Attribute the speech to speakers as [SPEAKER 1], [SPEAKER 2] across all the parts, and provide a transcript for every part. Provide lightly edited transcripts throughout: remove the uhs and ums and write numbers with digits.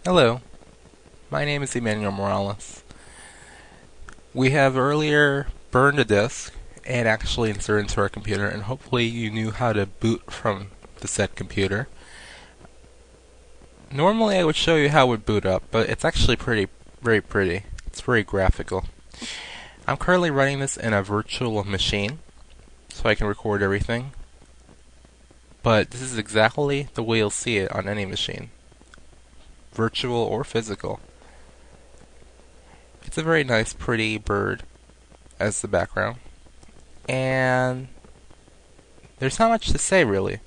[SPEAKER 1] Hello, my name is Emmanuel Morales. We have earlier burned a disk and actually inserted into our computer, and hopefully you knew how to boot from the said computer. Normally I would show you how it would boot up, but it's actually very pretty. It's very graphical. I'm currently running this in a virtual machine, so I can record everything. But this is exactly the way you'll see it on any machine, virtual or physical. It's a very nice, pretty bird as the background. And there's not much to say, really.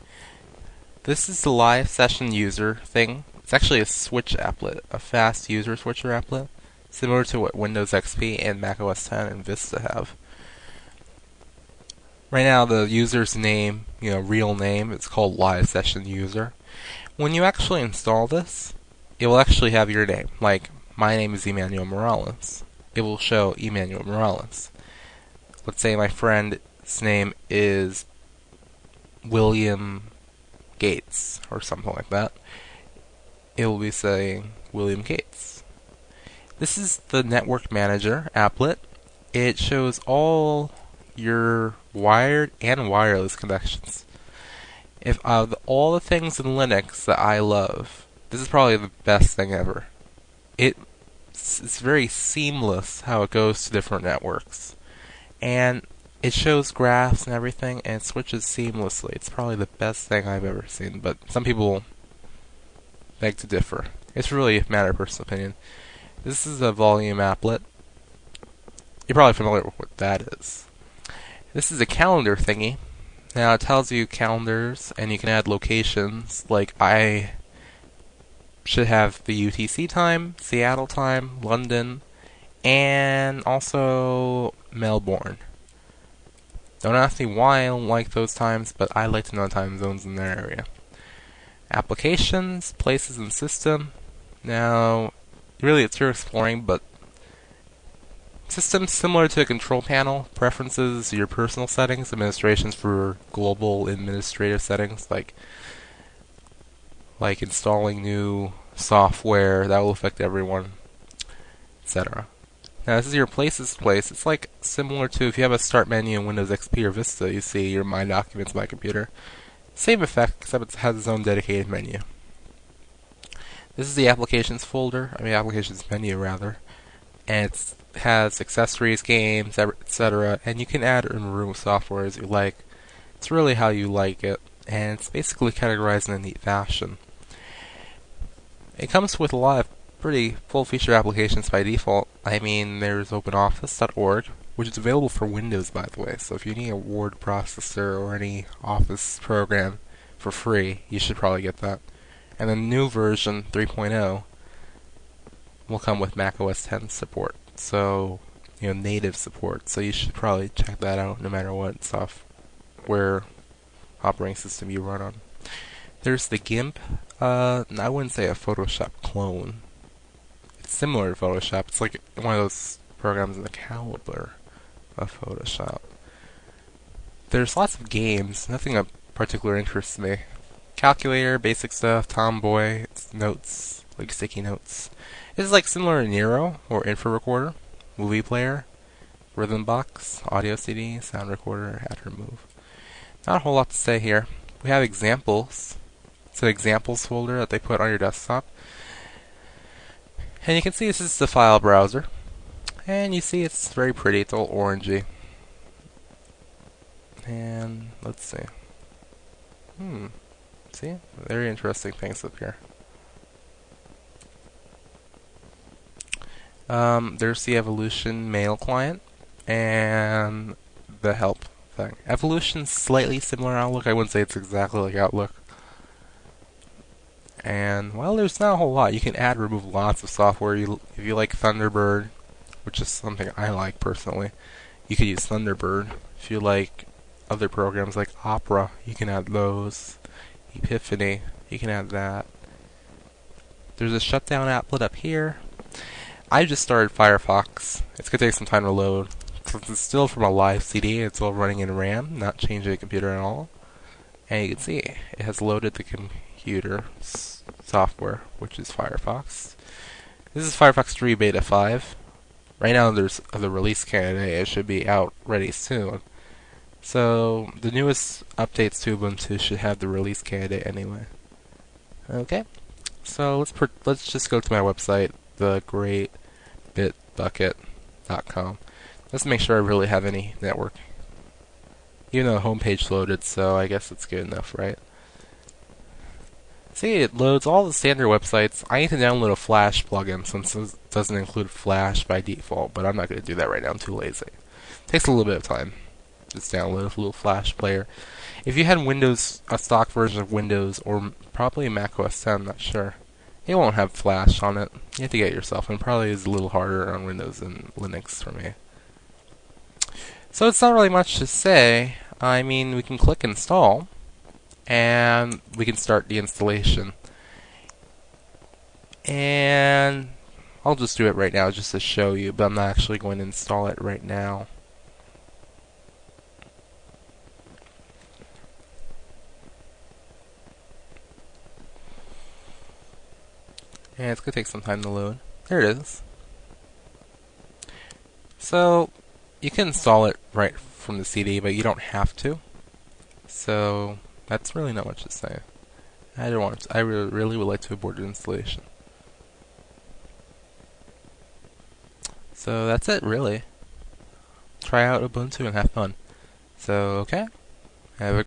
[SPEAKER 1] This is the live session user thing. It's actually a switch applet, a fast user switcher applet, similar to what Windows XP and Mac OS X and Vista have. Right now, the user's name, real name, it's called live session user. When you actually install this, it will actually have your name. Like, my name is Emmanuel Morales. It will show Emmanuel Morales. Let's say my friend's name is William Gates or something like that. It will be saying William Gates. This is the Network Manager applet. It shows all your wired and wireless connections. If of all the things in Linux that I love, this is probably the best thing ever. It's very seamless how it goes to different networks. And it shows graphs and everything, and it switches seamlessly. It's probably the best thing I've ever seen, but some people beg to differ. It's really a matter of personal opinion. This is a volume applet. You're probably familiar with what that is. This is a calendar thingy. Now it tells you calendars, and you can add locations. Like I should have the UTC time, Seattle time, London, and also Melbourne. Don't ask me why I don't like those times, but I like to know time zones in their area. Applications, places, and system. Now, really it's your exploring, but system's similar to a control panel. Preferences, your personal settings, administrations for global administrative settings, like installing new software that will affect everyone, etc. Now this is your places place. It's like similar to if you have a start menu in Windows XP or Vista, you see your My Documents, My Computer. Same effect, except it has its own dedicated menu. This is the applications applications menu rather, and it has accessories, games, etc. And you can add and remove software as you like. It's really how you like it, and it's basically categorized in a neat fashion. It comes with a lot of pretty full-feature applications by default. There's OpenOffice.org, which is available for Windows, by the way. So if you need a word processor or any Office program for free, you should probably get that. And the new version, 3.0, will come with Mac OS X support. So, native support. So you should probably check that out no matter what software operating system you run on. There's the GIMP. I wouldn't say a Photoshop clone. It's similar to Photoshop. It's like one of those programs in the caliber of Photoshop. There's lots of games. Nothing of particular interest to me. Calculator, basic stuff, Tomboy, notes, like sticky notes. This is similar to Nero or Info Recorder, movie player, rhythm box, audio CD, sound recorder, add remove. Not a whole lot to say here. We have examples. It's an examples folder that they put on your desktop. And you can see this is the file browser. And you see it's very pretty. It's all orangey. And let's see. See? Very interesting things up here. There's the Evolution mail client and the help thing. Evolution's slightly similar to Outlook. I wouldn't say it's exactly like Outlook. And, well, there's not a whole lot. You can add and remove lots of software. If you like Thunderbird, which is something I like personally, you could use Thunderbird. If you like other programs like Opera, you can add those. Epiphany, you can add that. There's a shutdown applet up here. I just started Firefox. It's going to take some time to load. Since it's still from a live CD, it's all running in RAM, not changing the computer at all. And you can see, it has loaded the computer software, which is Firefox. This is Firefox 3 Beta 5. Right now there's the release candidate. It should be out ready soon. So the newest updates to Ubuntu should have the release candidate anyway. Okay, so let's just go to my website, thegreatbitbucket.com. Let's make sure I really have any network. Even though the homepage loaded, so I guess it's good enough, right? See, it loads all the standard websites. I need to download a Flash plugin since it doesn't include Flash by default, but I'm not going to do that right now. I'm too lazy. It takes a little bit of time. Just download a little Flash player. If you had Windows, a stock version of Windows, or probably Mac OS X, I'm not sure, it won't have Flash on it. You have to get it yourself, and it probably is a little harder on Windows than Linux for me. So it's not really much to say. I mean, we can click install, and we can start the installation. And I'll just do it right now just to show you, but I'm not actually going to install it right now. And it's going to take some time to load. There it is. So, you can install it right from the CD, but you don't have to. So, that's really not much to say. I don't want to, I really would like to abort the installation. So, that's it, really. Try out Ubuntu and have fun. So, okay. Have a